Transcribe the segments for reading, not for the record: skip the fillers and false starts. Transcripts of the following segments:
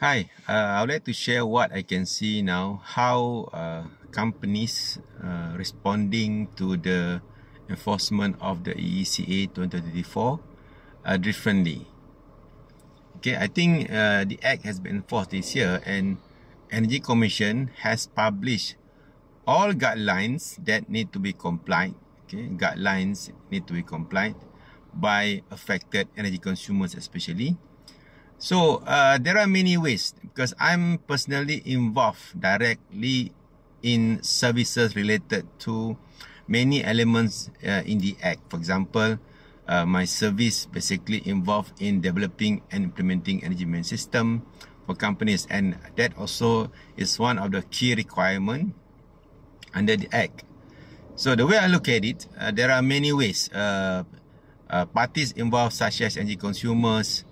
Hi, I would like to share what I can see now, how companies responding to the enforcement of the EECA 2024 differently. Okay, I think the Act has been enforced this year, and Energy Commission has published all guidelines that need to be complied. Okay, guidelines need to be complied by affected energy consumers especially. So there are many ways, because I'm personally involved directly in services related to many elements in the Act. For example, my service basically involved in developing and implementing energy management system for companies, and that also is one of the key requirements under the Act. So the way I look at it, there are many ways. Parties involved such as energy consumers,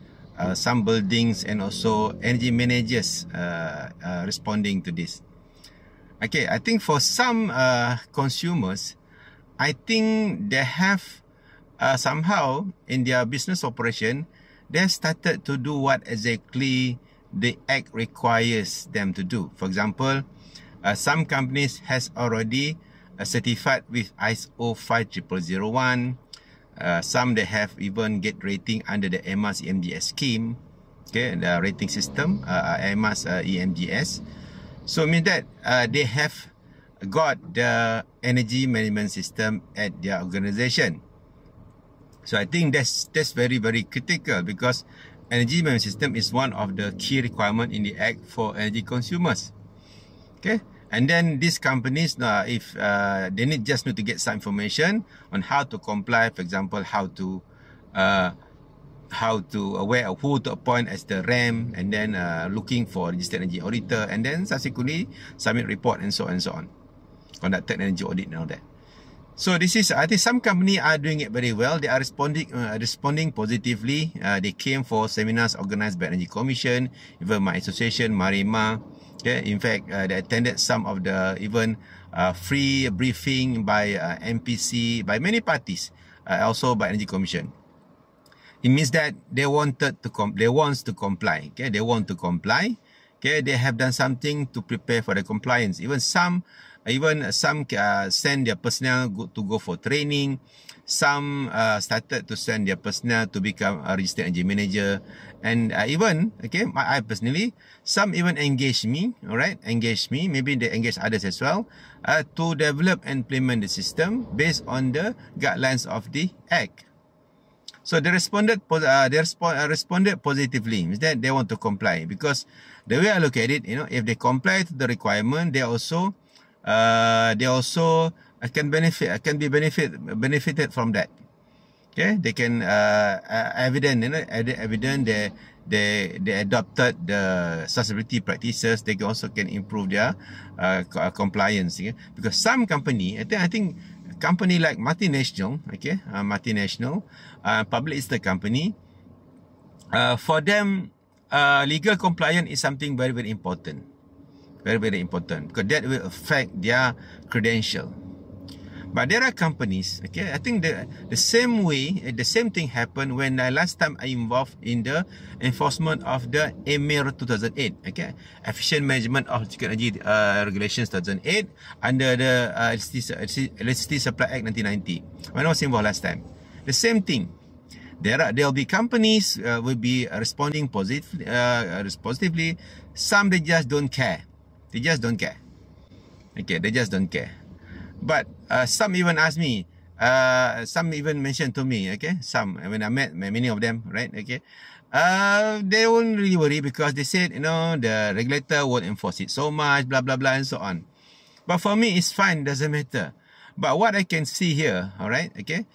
some buildings, and also energy managers responding to this. Okay, I think for some consumers, I think they have somehow in their business operation, they have started to do what exactly the Act requires them to do. For example, some companies has already certified with ISO 50001. Some they have even get rating under the EMAS EMGS scheme, okay, the rating system, EMAS EMGS. So mean that they have got the energy management system at their organization. So I think that's very critical, because energy management system is one of the key requirement in the Act for energy consumers. Okay. And then these companies, if they just need to get some information on how to comply, for example, how to who to appoint as the RAM, and then looking for registered energy auditor, and then subsequently submit report and so on. Conducted energy audit and all that. So this is, I think some company are doing it very well. They are responding positively. They came for seminars organized by Energy Commission, even my association, Marima. Okay, in fact, they attended some of the even free briefing by MPC, by many parties, also by Energy Commission. It means that they want to comply. Okay, they want to comply. Okay, they have done something to prepare for the compliance. Even some send their personnel to go for training. Some started to send their personnel to become a registered energy manager, and even, okay, I personally, some even engage me, maybe they engage others as well, to develop and implement the system based on the guidelines of the Act. So they responded positively, means that they want to comply, because the way I look at it, if they comply to the requirement, they also can benefited from that. Okay, they can evident they adopted the sustainability practices. They also can improve their compliance. Okay? Because some company, I think company like multinational, public listed company, for them, legal compliance is something very important. Very important, because that will affect their credential. But there are companies, okay, I think the same thing happened when last time I involved in the enforcement of the EMIR 2008, okay, Efficient Management of Energy Regulations 2008 under the Electricity Supply Act 1990. When I was involved last time, the same thing. There will be companies will be responding positively. Some they just don't care. They just don't care. Okay, they just don't care. But some even ask me, some even mentioned to me, okay, some, when I met many of them, right, okay, they won't really worry, because they said, the regulator won't enforce it so much, blah, blah, blah, and so on. But for me, it's fine, doesn't matter. But what I can see here, all right, okay,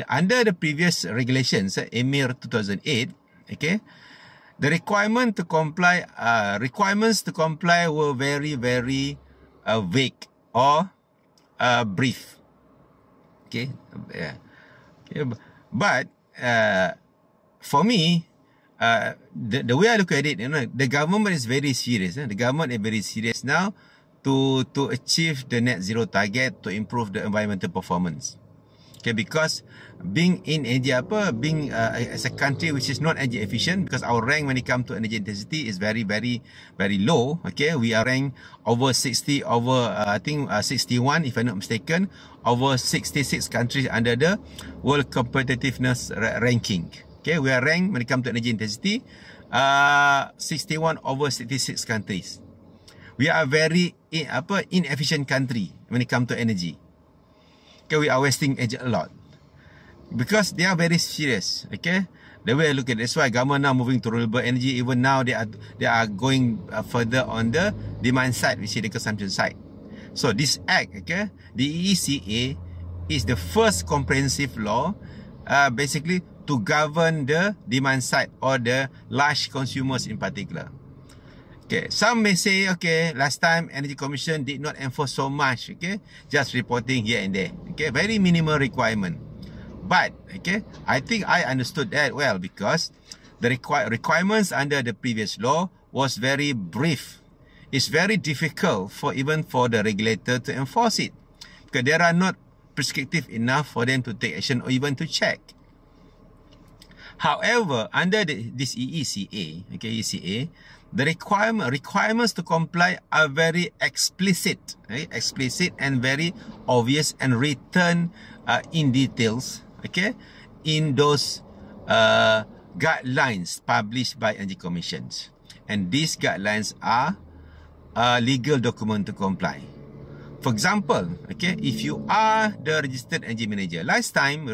under the previous regulations, EMIR 2008, okay, the requirements to comply were very vague or brief. Okay, but for me, the way I look at it, the government is very serious. The government is very serious now to achieve the net zero target, to improve the environmental performance. Okay, because being in energy being as a country which is not energy efficient, because our rank when it comes to energy intensity is very low. Okay, we are ranked over 60, over I think 61 if I'm not mistaken, over 66 countries under the World Competitiveness Ranking. Okay, we are ranked when it comes to energy intensity 61 over 66 countries. We are a very inefficient country when it comes to energy. Okay, we are wasting energy a lot because they are very serious. Okay, the way I look at it, that's why government now moving to renewable energy. Even now they are going further on the demand side, which is the consumption side. So this act, okay, the EECA is the first comprehensive law, basically to govern the demand side or the large consumers in particular. Okay, some may say, okay, last time Energy Commission did not enforce so much, okay, just reporting here and there, okay, very minimal requirement. But, okay, I think I understood that well because the requirements under the previous law was very brief. It's very difficult even for the regulator to enforce it because they are not prescriptive enough for them to take action or even to check. However, under this EECA, okay, EECA, the requirements to comply are very explicit, okay? Explicit and very obvious and written in details, okay, in those guidelines published by Energy Commissions. And these guidelines are a legal document to comply. For example, okay, if you are the registered energy manager, last time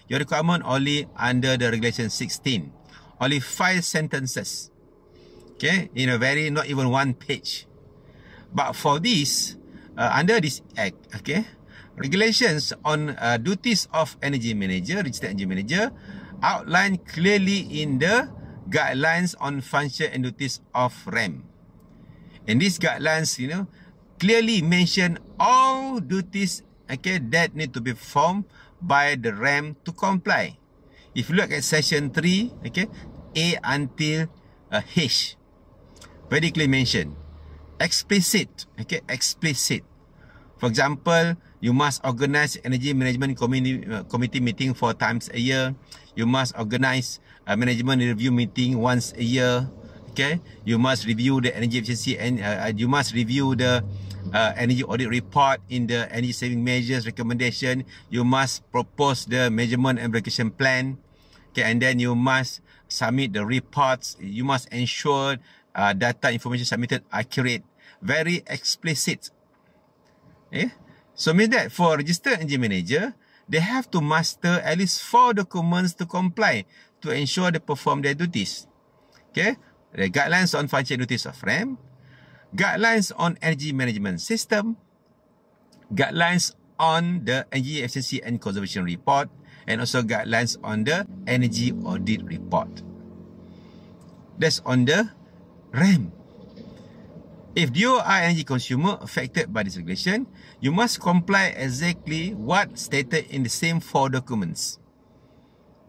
your requirement only under the regulation 16, only 5 sentences. Okay, in a very, not even 1 page. But for this, under this act, okay, regulations on duties of energy manager, registered energy manager, outlined clearly in the guidelines on function and duties of REM. And these guidelines, clearly mention all duties, okay, that need to be performed by the REM to comply. If you look at section 3, okay, A until H, very clearly mentioned. Explicit, okay, explicit. For example, you must organize energy management committee meeting 4 times a year. You must organize a management review meeting once a year. Okay, you must review the energy efficiency and you must review the energy audit report in the energy saving measures recommendation. You must propose the measurement and verification plan. Okay, and then you must submit the reports. You must ensure data information submitted accurate, very explicit. Okay? So means that for registered energy manager, they have to master at least 4 documents to comply to ensure they perform their duties. Okay, the guidelines on function duties of REM, guidelines on energy management system, guidelines on the energy efficiency and conservation report, and also guidelines on the energy audit report. That's on the REM. If you are energy consumer affected by this regulation, you must comply exactly what stated in the same 4 documents.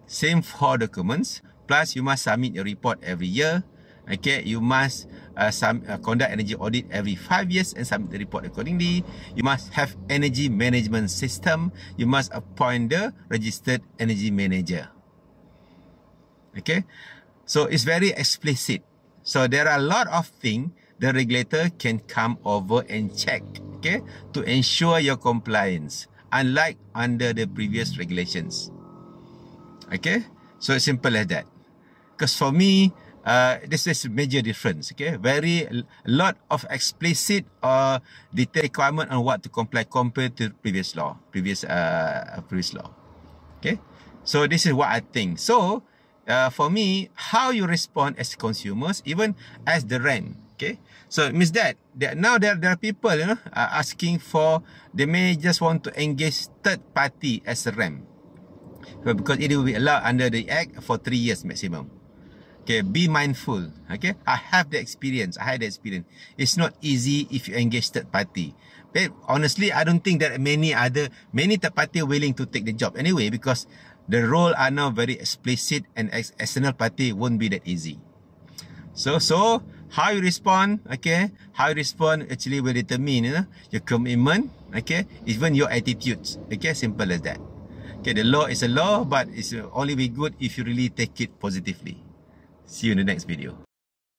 Same 4 documents, plus you must submit your report every year. Okay, you must conduct energy audit every 5 years and submit the report accordingly. You must have energy management system. You must appoint the registered energy manager. Okay, so it's very explicit. So there are a lot of things the regulator can come over and check, okay, to ensure your compliance, unlike under the previous regulations. Okay, so it's simple as that. Because for me, this is a major difference. Okay, very lot of explicit or detailed requirement on what to comply compared to previous law, previous law. Okay, so this is what I think. So for me, how you respond as consumers, even as the REM. Okay, so it means that now there are people, asking for, they may just want to engage third party as a REM, because it will be allowed under the act for 3 years maximum. Okay, be mindful. Okay, I had the experience. It's not easy if you engage third party. But honestly, I don't think that many third party willing to take the job anyway, because the role are now very explicit and external party won't be that easy. So how you respond, okay, how you respond actually will determine your commitment, okay, even your attitudes. Okay, simple as that. Okay. Okay, the law is a law, but it's only be good if you really take it positively. See you in the next video.